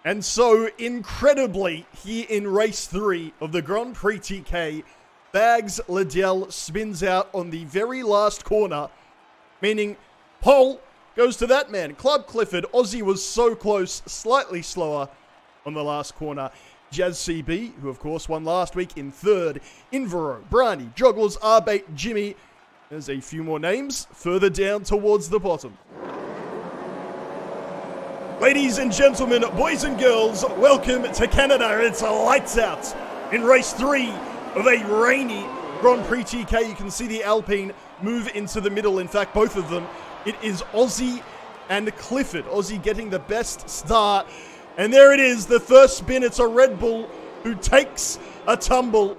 And so, incredibly, here in race 3 of the Grand PriTK, Bags Liddell spins out on the very last corner, meaning pole goes to that man, Club Clifford. Aussie was so close, slightly slower on the last corner. Jazz CB, who of course won last week in 3rd. Invero, Brani, Jogglers, Arbate, Jimmy. There's a few more names further down towards the bottom. Ladies and gentlemen, boys and girls, welcome to Canada. It's lights out in race 3 of a rainy Grand PriTK. You can see the Alpine move into the middle. In fact, both of them. It is Aussie and Clifford. Aussie getting the best start. And there it is, the first spin. It's a Red Bull who takes a tumble. You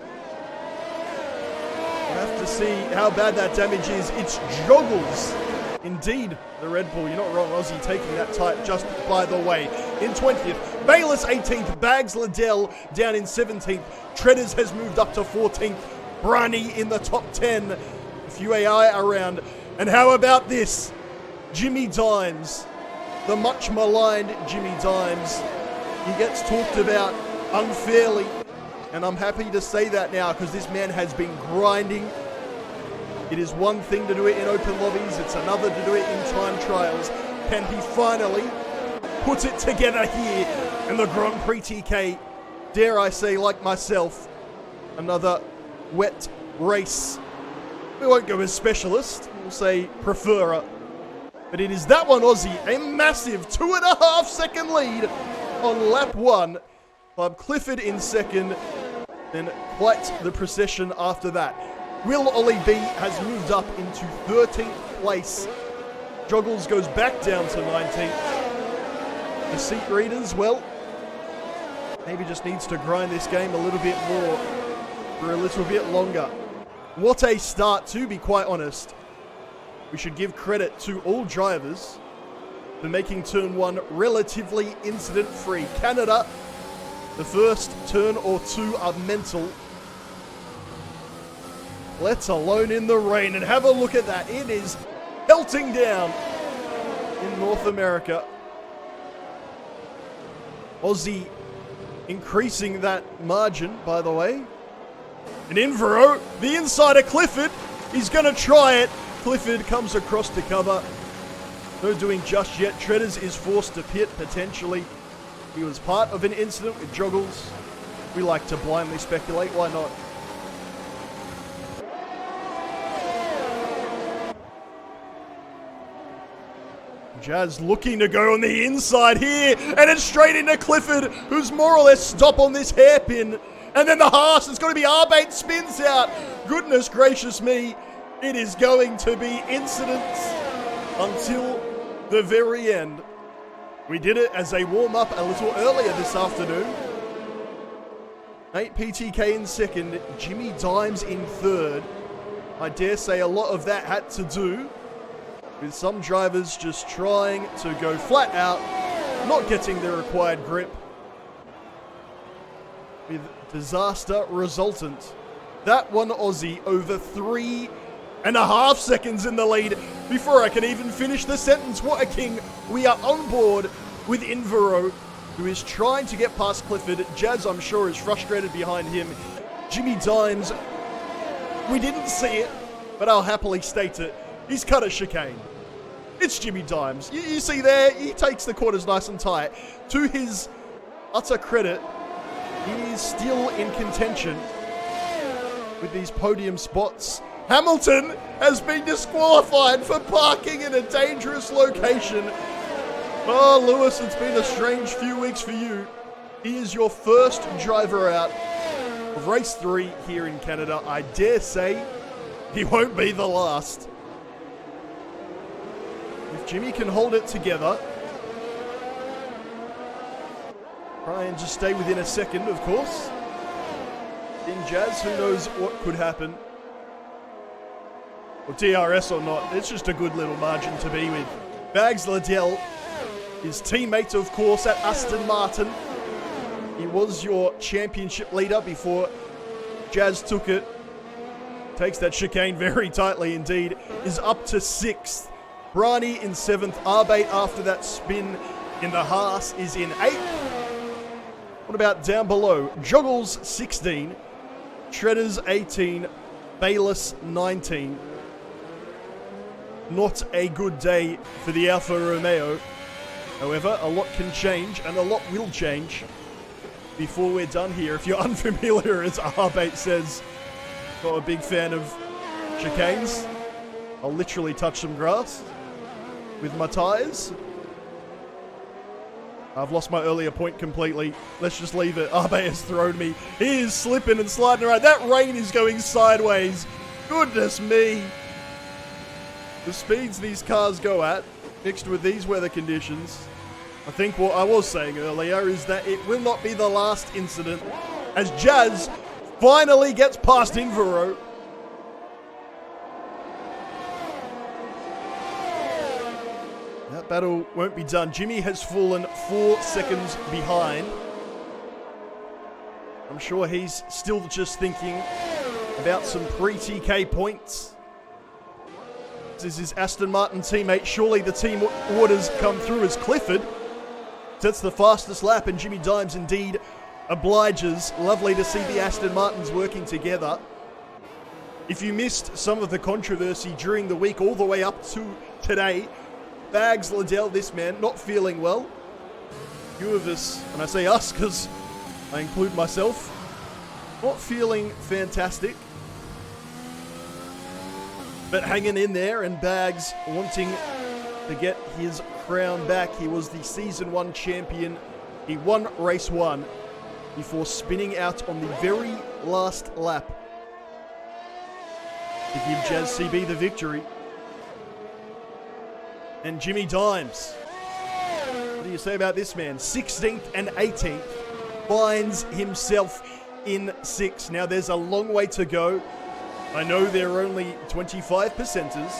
have to see how bad that damage is. It's Joggles. Indeed, the Red Bull. You're not wrong. Aussie taking that tight just by the way. In 20th, Bayless 18th, Bags Liddell down in 17th. Treaders has moved up to 14th. Brani in the top 10. A few AI around. And how about this? Jimmy Dimes. The much maligned Jimmy Dimes. He gets talked about unfairly. And I'm happy to say that now because this man has been grinding. It is one thing to do it in open lobbies. It's another to do it in time trials. Can he finally put it together here in the Grand PriTK? Dare I say, like myself, another wet race. We won't go as specialist. We'll say preferer. But it is that one, Aussie. A massive 2.5 second lead on lap 1. Club Clifford in 2nd. And quite the procession after that. Will Ollie B has moved up into 13th place. Joggles goes back down to 19th. The seat readers, well, maybe just needs to grind this game a little bit more for a little bit longer. What a start, to be quite honest. We should give credit to all drivers for making turn 1 relatively incident-free. Canada, the first turn or 2 are mental. Let alone in the rain. And have a look at that. It is pelting down in North America. Aussie increasing that margin, by the way. And Invero, the insider Clifford, he's going to try it. Clifford comes across to cover. No doing just yet. Treaders is forced to pit, potentially. He was part of an incident with Joggles. We like to blindly speculate. Why not? Jazz looking to go on the inside here, and it's straight into Clifford, who's more or less stop on this hairpin. And then the Haas, it's going to be Arbate spins out. Goodness gracious me, it is going to be incidents until the very end. We did it as a warm-up a little earlier this afternoon. 8 PTK in 2nd, Jimmy Dimes in 3rd. I dare say a lot of that had to do with some drivers just trying to go flat out, not getting the required grip, with disaster resultant. That one Aussie over 3.5 seconds in the lead before I can even finish the sentence. What a king. We are on board with Invero, who is trying to get past Clifford. Jazz, I'm sure, is frustrated behind him. Jimmy Dimes, we didn't see it, but I'll happily state it. He's cut a chicane. It's Jimmy Dimes. You see there, he takes the corners nice and tight. To his utter credit, he is still in contention with these podium spots. Hamilton has been disqualified for parking in a dangerous location. Oh, Lewis, it's been a strange few weeks for you. He is your first driver out of race 3 here in Canada. I dare say he won't be the last. If Jimmy can hold it together, try and just stay within a second, of course. In Jazz, who knows what could happen. Or DRS or not, it's just a good little margin to be with. Bags Liddell, his teammate, of course, at Aston Martin. He was your championship leader before Jazz took it. Takes that chicane very tightly indeed. Is up to 6th. Brani in 7th. Arbate after that spin in the Haas is in 8th. What about down below? Joggles 16, Shredders 18, Bayless 19. Not a good day for the Alfa Romeo. However, a lot can change, and a lot will change before we're done here. If you're unfamiliar, as R8 says, not a big fan of chicanes. I'll literally touch some grass with my tyres. I've lost my earlier point completely. Let's just leave it. R8 has thrown me. He is slipping and sliding around. That rain is going sideways. Goodness me. The speeds these cars go at, mixed with these weather conditions, I think what I was saying earlier is that it will not be the last incident as Jazz finally gets past Invero. That battle won't be done. Jimmy has fallen 4 seconds behind. I'm sure he's still just thinking about some pre-TK points. This is his Aston Martin teammate. Surely the team orders come through as Clifford sets the fastest lap, and Jimmy Dimes indeed obliges. Lovely to see the Aston Martins working together. If you missed some of the controversy during the week all the way up to today, Bags Liddell, this man, not feeling well. Few of us, and I say us because I include myself, not feeling fantastic. But hanging in there, and Bags wanting to get his crown back. He was the Season 1 champion. He won Race 1 before spinning out on the very last lap to give Jazz CB the victory. And Jimmy Dimes, what do you say about this man? 16th and 18th, finds himself in 6th. Now there's a long way to go. I know there are only 25 percenters,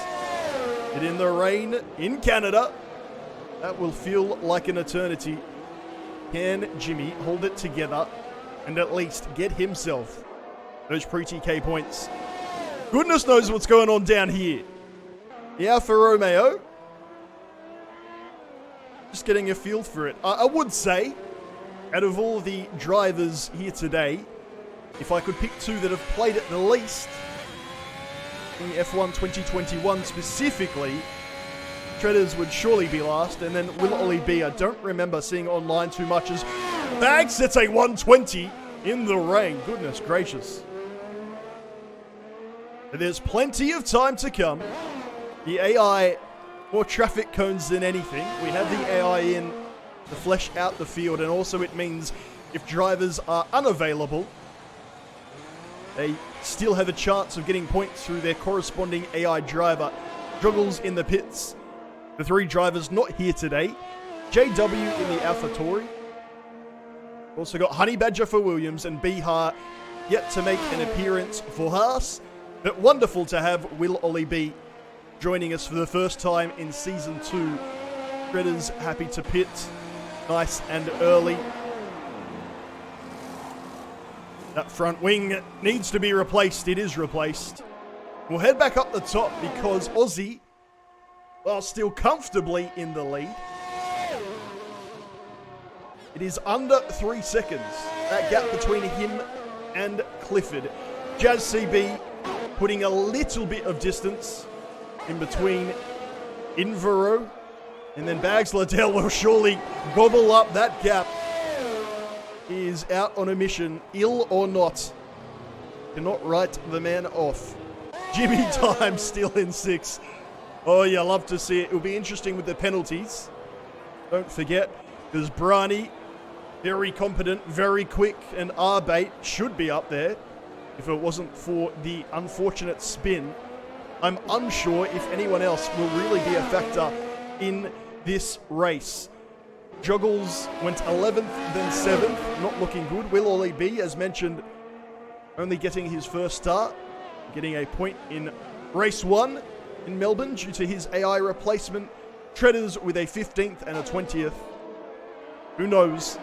but in the rain in Canada, that will feel like an eternity. Can Jimmy hold it together and at least get himself those pre-TK points? Goodness knows what's going on down here. The Alfa Romeo, just getting a feel for it. I would say, out of all the drivers here today, if I could pick 2 that have played it the least in F1 2021 specifically, Shredders would surely be last, and then Will Ollie B. I don't remember seeing online too much as Bags sets a 120 in the rain. Goodness gracious. But there's plenty of time to come. The AI, more traffic cones than anything. We have the AI in to flesh out the field, and also it means if drivers are unavailable, they still have a chance of getting points through their corresponding AI driver. Juggles in the pits. The 3 drivers not here today. JW in the AlphaTauri. Also got Honey Badger for Williams, and Bihar yet to make an appearance for Haas. But wonderful to have Will Ollie B joining us for the first time in Season 2. Shredders happy to pit nice and early. That front wing needs to be replaced. It is replaced. We'll head back up the top because Aussie, while still comfortably in the lead, it is under 3 seconds. That gap between him and Clifford. Jazz CB putting a little bit of distance in between Invero, and then Bags Liddell will surely gobble up that gap. He is out on a mission, ill or not. Cannot write the man off. Jimmy Dimes still in 6. Oh, you love to see it. It'll be interesting with the penalties. Don't forget, because Brani, very competent, very quick, and R8 should be up there if it wasn't for the unfortunate spin. I'm unsure if anyone else will really be a factor in this race. Juggles went 11th, then 7th, not looking good. Will Ollie B, as mentioned, only getting his first start, getting a point in race 1 in Melbourne due to his AI replacement. Shredders with a 15th and a 20th. Who knows?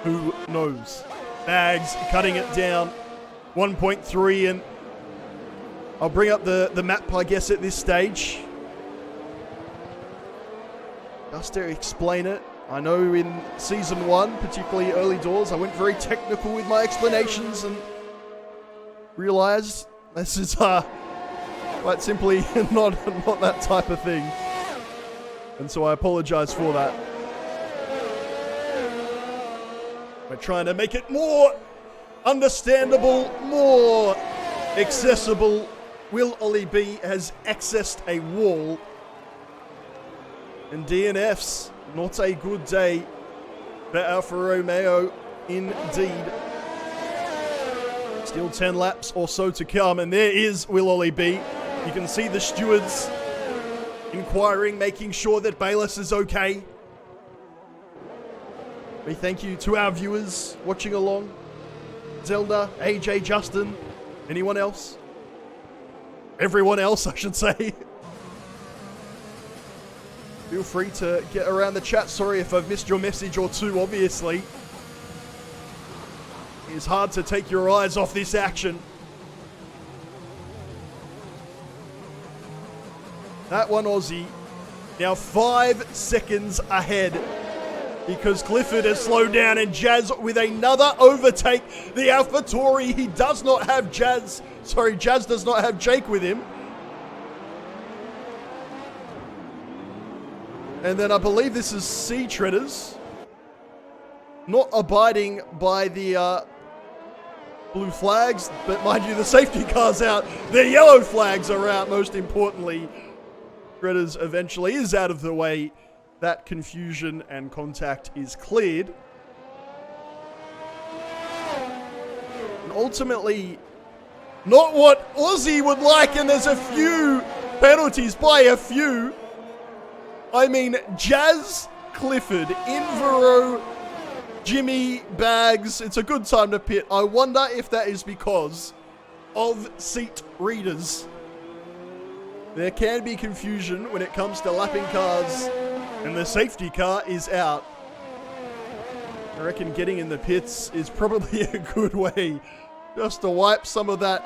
Who knows? Bags cutting it down. 1.3, and I'll bring up the map, I guess, at this stage. Just to explain it. I know in Season 1, particularly early doors, I went very technical with my explanations and realized this is quite simply not that type of thing. And so I apologize for that. We're trying to make it more understandable, more accessible. Will Ollie B has accessed a wall. And DNF's not a good day for Alfa Romeo indeed. Still 10 laps or so to come, and there is Will Ollie B. You can see the stewards inquiring, making sure that Bayless is okay. We thank you to our viewers watching along. Zelda, AJ, Justin, anyone else? Everyone else, I should say. Feel free to get around the chat. Sorry if I've missed your message or two, obviously. It's hard to take your eyes off this action. That one Aussie, now 5 seconds ahead because Clifford has slowed down and Jazz with another overtake. The AlphaTauri, he does not have Jazz does not have Jake with him. And then I believe this is C Treaders. Not abiding by the blue flags, but mind you, the safety car's out. The yellow flags are out, most importantly. Treaders eventually is out of the way. That confusion and contact is cleared. And ultimately, not what Aussie would like, and there's a few penalties by a few. I mean, Jazz, Clifford, Invero, Jimmy, Bags. It's a good time to pit. I wonder if that is because of seat readers. There can be confusion when it comes to lapping cars, and the safety car is out. I reckon getting in the pits is probably a good way just to wipe some of that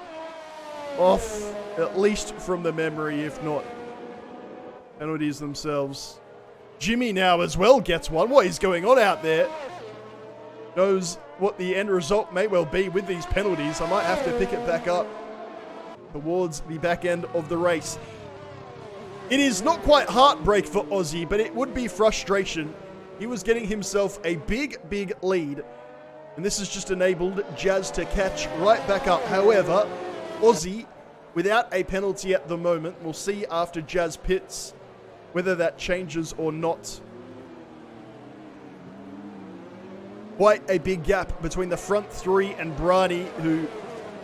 off, at least from the memory, if not penalties themselves. Jimmy now as well gets one. What is going on out there? Knows what the end result may well be with these penalties. I might have to pick it back up towards the back end of the race. It is not quite heartbreak for Aussie, but it would be frustration. He was getting himself a big lead, and this has just enabled Jazz to catch right back up. However, Aussie, without a penalty at the moment, we'll see after Jazz pits whether that changes or not. Quite a big gap between the front three and Brani, who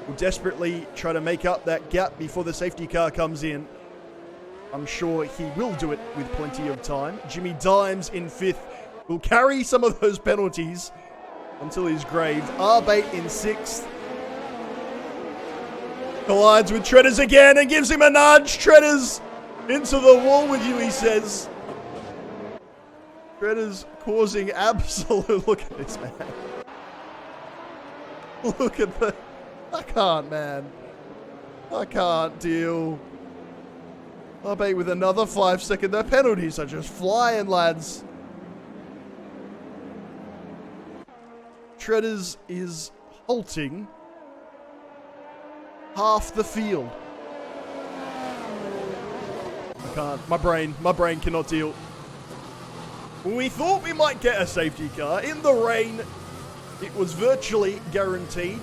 will desperately try to make up that gap before the safety car comes in. I'm sure he will do it with plenty of time. Jimmy Dimes in 5th will carry some of those penalties until his grave. Arbate in 6th. Collides with Treaders again and gives him a nudge. Treaders into the wall with you, he says. Treaders causing absolute... Look at this, man. Look at the... I can't, man. I can't deal. Arbate with another 5 second. The penalties are just flying, lads. Treaders is halting half the field. I can't. My brain cannot deal. We thought we might get a safety car. In the rain, it was virtually guaranteed.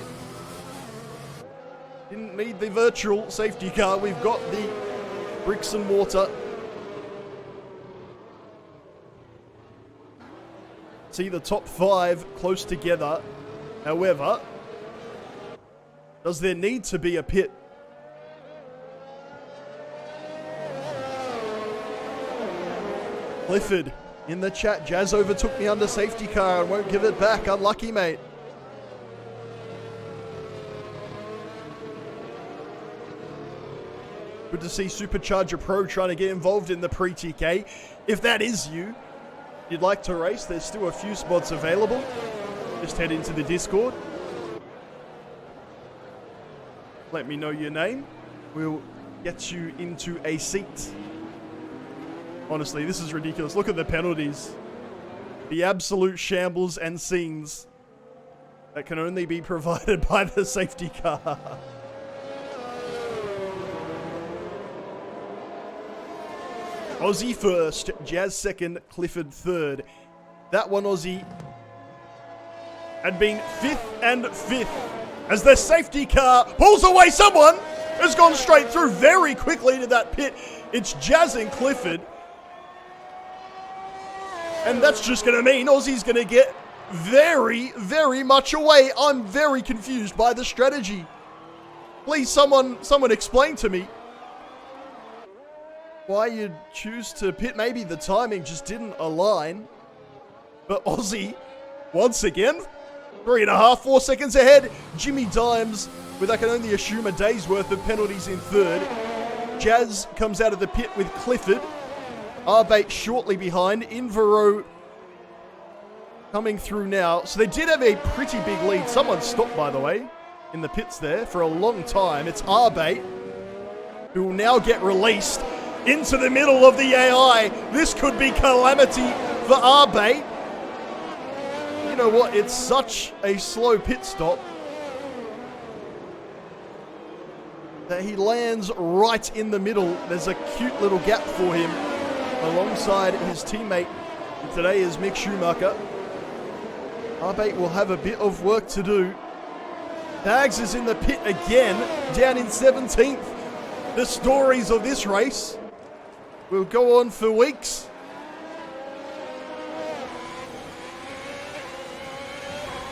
Didn't need the virtual safety car. We've got the bricks and mortar. See the top 5 close together. However, does there need to be a pit? Clifford in the chat. Jazz overtook me under safety car and won't give it back. Unlucky, mate. Good to see Supercharger Pro trying to get involved in the PriTK. If that is you, you'd like to race, there's still a few spots available. Just head into the Discord. Let me know your name. We'll get you into a seat. Honestly, this is ridiculous. Look at the penalties. The absolute shambles and scenes that can only be provided by the safety car. Aussie first, Jazz second, Clifford third. That one Aussie had been 5th and 5th as the safety car pulls away. Someone has gone straight through very quickly to that pit. It's Jazz and Clifford. And that's just going to mean Aussie's going to get very, very much away. I'm very confused by the strategy. Please, someone explain to me why you'd choose to pit. Maybe the timing just didn't align. But Aussie, once again, 3.5, 4 seconds ahead. Jimmy Dimes, with I can only assume a day's worth of penalties in third. Jazz comes out of the pit with Clifford. Arbate shortly behind. Invero coming through now. So they did have a pretty big lead. Someone stopped, by the way, in the pits there for a long time. It's Arbate, who will now get released into the middle of the AI. This could be calamity for Arbate. You know what? It's such a slow pit stop that he lands right in the middle. There's a cute little gap for him alongside his teammate. And today is Mick Schumacher. Arbate will have a bit of work to do. Bags is in the pit again, down in 17th. The stories of this race will go on for weeks.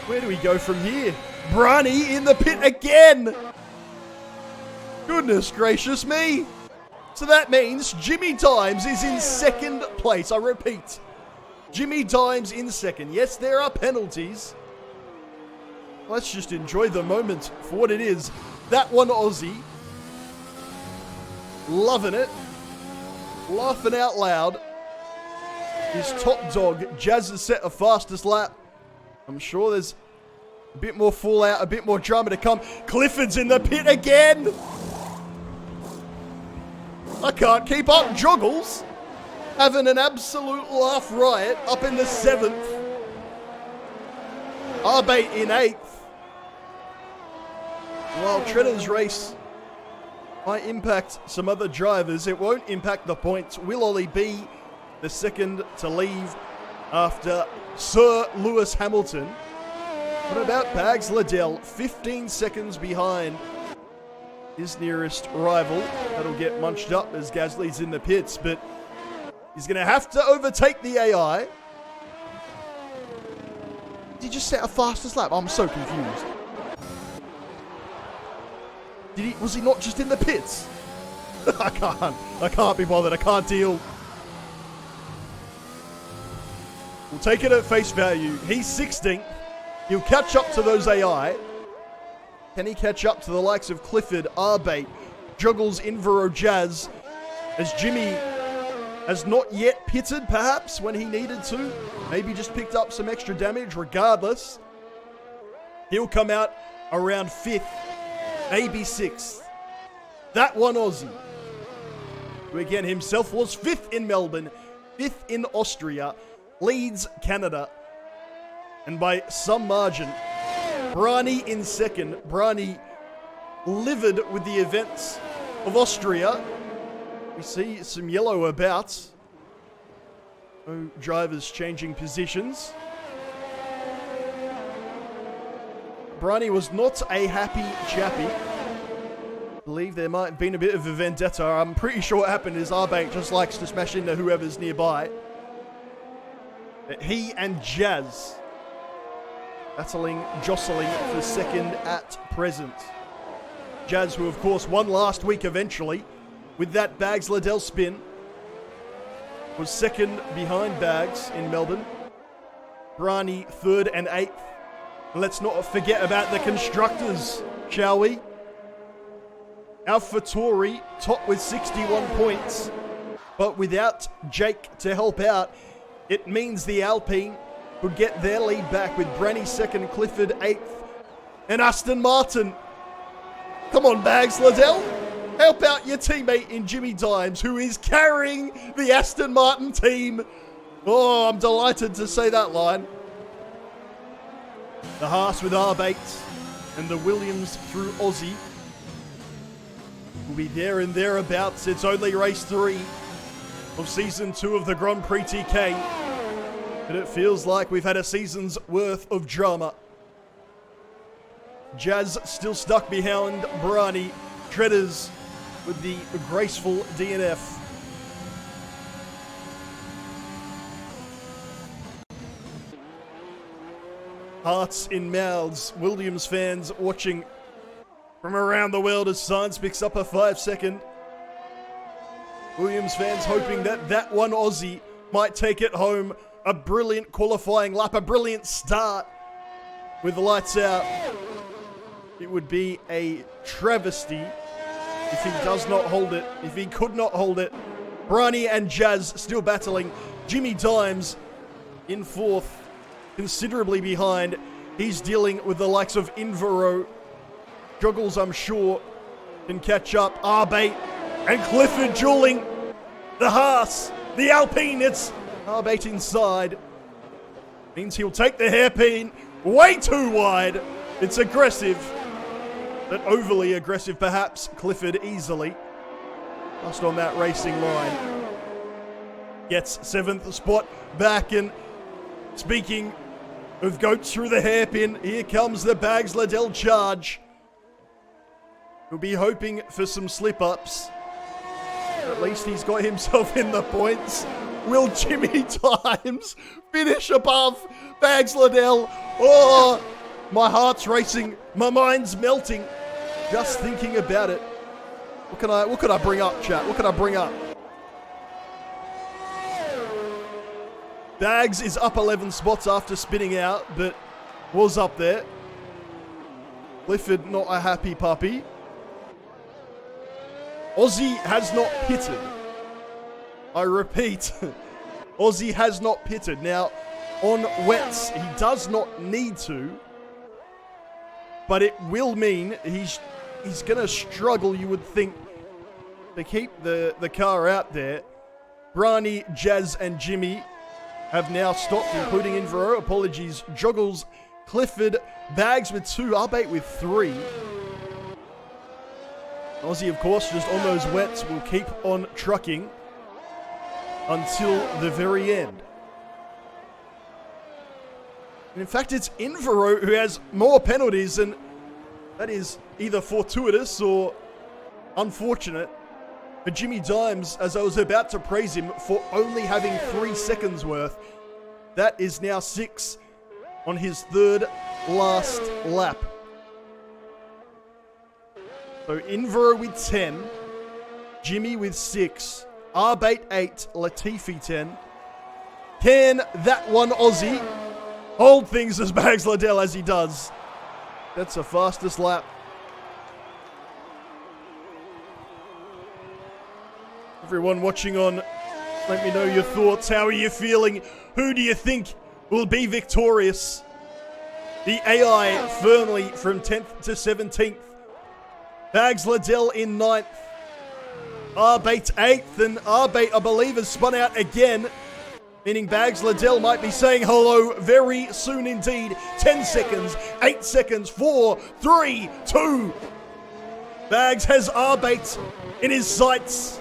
Where do we go from here? Brani in the pit again. Goodness gracious me. So that means Jimmy Dimes is in second place. I repeat, Jimmy Dimes in second. Yes, there are penalties. Let's just enjoy the moment for what it is. That one Aussie. Loving it. Laughing out loud. His top dog. Jazz has set a fastest lap. I'm sure there's a bit more fallout, a bit more drama to come. Clifford's in the pit again. I can't keep up. Joggles having an absolute laugh riot up in the 7th. Arbate in 8th. While Treader's race might impact some other drivers, it won't impact the points. Will Ollie be the second to leave after Sir Lewis Hamilton? What about Bags Liddell? 15 seconds behind his nearest rival. That'll get munched up as Gasly's in the pits, but he's going to have to overtake the AI. Did he just set a fastest lap? I'm so confused. Was he not just in the pits? I can't be bothered. I can't deal. We'll take it at face value. He's 16th. He'll catch up to those AI. Can he catch up to the likes of Clifford, Arbate, Juggles, Invero, Jazz, as Jimmy has not yet pitted, perhaps, when he needed to? Maybe just picked up some extra damage. Regardless, he'll come out around 5th, maybe 6th. That one Aussie, who again himself was 5th in Melbourne, 5th in Austria, leads Canada, and by some margin. Brani in second. Brani livid with the events of Austria. We see some yellow about. No drivers changing positions. Brani was not a happy chappy. I believe there might have been a bit of a vendetta. I'm pretty sure what happened is Arbate just likes to smash into whoever's nearby. But he and Jazz battling, jostling for second at present. Jazz, who of course won last week eventually with that Bags Liddell spin, was second behind Bags in Melbourne. Brani 3rd and 8th. Let's not forget about the constructors, shall we? AlphaTauri top with 61 points, but without Jake to help out, it means the Alpine could get their lead back with Brani 2nd, Clifford 8th, and Aston Martin. Come on, Bags Liddell. Help out your teammate in Jimmy Dimes, who is carrying the Aston Martin team Oh, I'm delighted to say that line. The Haas with R8 and the Williams through Aussie will be there and thereabouts. It's only race 3 of season 2 of the Grand PriTK, but it feels like we've had a season's worth of drama. Jazz still stuck behind Brani. Treaders with the graceful DNF. Hearts in mouths. Williams fans watching from around the world as Sainz picks up a 5-second. Williams fans hoping that that one Aussie might take it home. A brilliant qualifying lap, a brilliant start with the lights out. It would be a travesty if he does not hold it, if he could not hold it. Brani and Jazz still battling. Jimmy Dimes in 4th, considerably behind. He's dealing with the likes of Invero. Joggles, I'm sure, can catch up. R8 and Clifford dueling. The Haas, the Alpine, it's R8 inside. Means he'll take the hairpin way too wide. It's aggressive, but overly aggressive perhaps. Clifford easily just on that racing line. Gets 7th spot back, and speaking of goats through the hairpin, here comes the Bags Liddell charge. He'll be hoping for some slip-ups. At least he's got himself in the points. Will Jimmy Dimes finish above Bags Liddell? Oh, my heart's racing. My mind's melting. Just thinking about it. What can I bring up, chat? What can I bring up? Bags is up 11 spots after spinning out, but was up there. Clifford, not a happy puppy. Aussie has not pitted. I repeat, Aussie has not pitted. Now, on wets, he does not need to, but it will mean he's going to struggle, you would think, to keep the car out there. Brani, Jazz, and Jimmy have now stopped, including Invero. Apologies. Joggles, Clifford, Bags with 2, R8 with 3. Aussie, of course, just on those wets, will keep on trucking until the very end. And in fact, it's Invero who has more penalties, and that is either fortuitous or unfortunate for Jimmy Dimes, as I was about to praise him for only having 3 seconds worth. That is now 6 on his 3rd last lap. So Invero with 10, Jimmy with 6, R8 8, Latifi 10. Can that one Aussie hold things as Bags Liddell as he does? That's the fastest lap. Everyone watching on, let me know your thoughts. How are you feeling? Who do you think will be victorious? The AI firmly from 10th to 17th. Bags Liddell in 9th. R8 8th, and R8, I believe, has spun out again, meaning Bags Liddell might be saying hello very soon indeed. 10 seconds, 8 seconds, 4, 3, 2. Bags has R8 in his sights.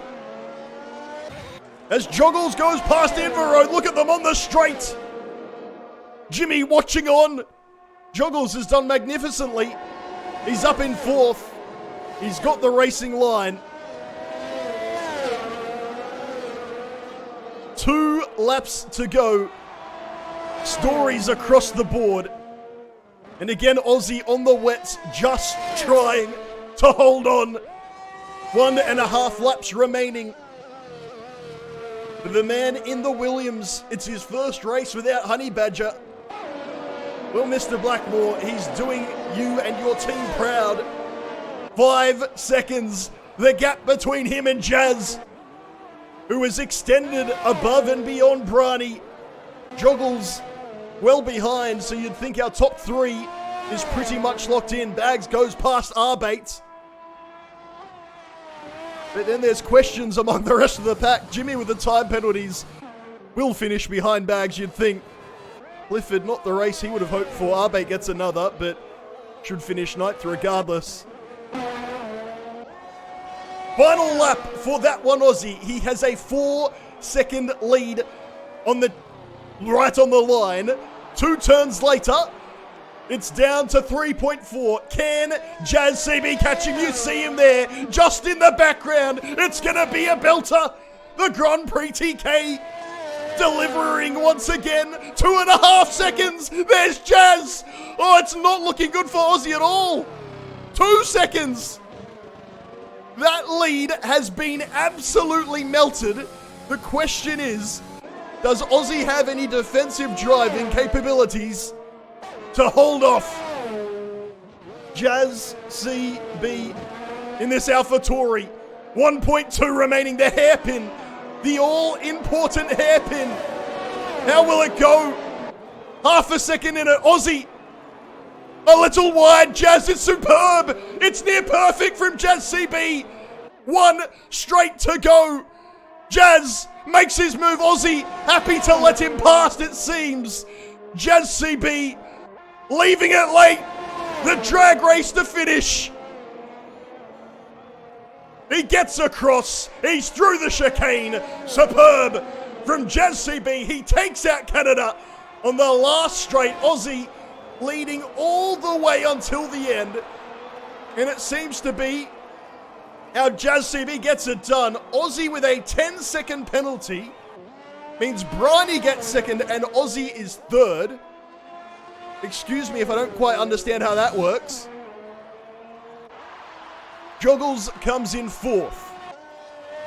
As Joggles goes past Invero, look at them on the straight. Jimmy watching on. Joggles has done magnificently. He's up in 4th. He's got the racing line. 2 laps to go. Stories across the board. And again, Aussie on the wets, just trying to hold on. 1.5 laps remaining. The man in the Williams, it's his first race without Honey Badger. Well, Mr. Blackmore, he's doing you and your team proud. 5 seconds, the gap between him and Jazz, who is extended above and beyond Brani. Joggles well behind, so you'd think our top 3 is pretty much locked in. Bags goes past R8. But then there's questions among the rest of the pack. Jimmy with the time penalties. will finish behind Bags, you'd think. Clifford, not the race he would have hoped for. Arbate gets another, but should finish ninth regardless. Final lap for that one Aussie. He has a 4-second lead right on the line. 2 turns later, it's down to 3.4. Can Jazz CB catch him? You see him there, just in the background. It's going to be a belter. The Grand PriTK delivering once again. 2.5 seconds. There's Jazz. Oh, it's not looking good for Aussie at all. 2 seconds. That lead has been absolutely melted. The question is, does Aussie have any defensive driving capabilities to hold off Jazz CB in this AlphaTauri? 1.2 remaining, the hairpin, the all-important hairpin. How will it go? Half a second in it, Aussie a little wide. Jazz is superb. It's near perfect from Jazz CB. 1 straight to go. Jazz makes his move. Aussie happy to let him past, it seems. Jazz CB leaving it late. The drag race to finish. He gets across. He's through the chicane. Superb from Jazz CB. He takes out Canada on the last straight. Aussie leading all the way until the end. And it seems to be how Jazz CB gets it done. Aussie with a 10-second penalty means Bryony gets second and Aussie is third. Excuse me if I don't quite understand how that works. Joggles comes in 4th.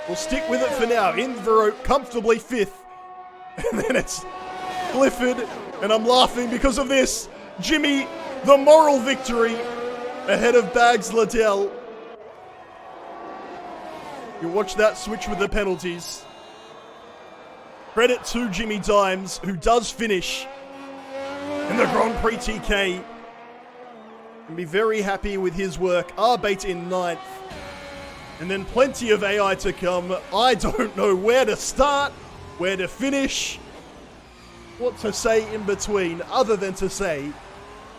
We'll stick with it for now. Invero comfortably 5th. And then it's Clifford, and I'm laughing because of this. Jimmy, the moral victory ahead of Bags Liddell. You watch that switch with the penalties. Credit to Jimmy Dimes, who does finish in the Grand PriTK. Can be very happy with his work. Arbate in 9th. And then plenty of AI to come. I don't know where to start, where to finish, what to say in between, other than to say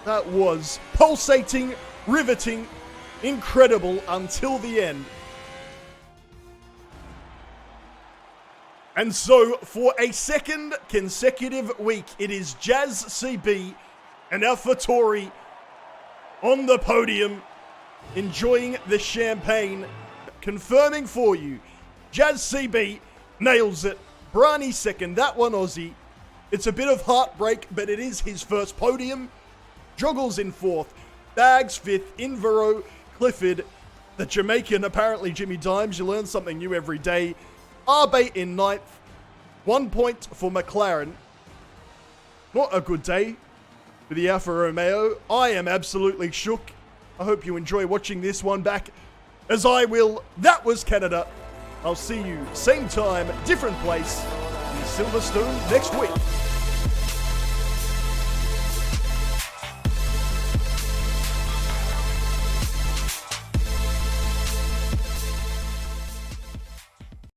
that was pulsating, riveting, incredible until the end. And so, for a second consecutive week, it is Jazz CB and AlphaTauri on the podium, enjoying the champagne, confirming for you, Jazz CB nails it. Bryony second, that one Aussie. It's a bit of heartbreak, but it is his first podium. Joggles in 4th, Bags 5th, Invero, Clifford, the Jamaican, apparently Jimmy Dimes. You learn something new every day. Arbate in 9th, 1 point for McLaren. Not a good day for the Alfa Romeo. I am absolutely shook. I hope you enjoy watching this one back, as I will. That was Canada. I'll see you same time, different place in Silverstone next week.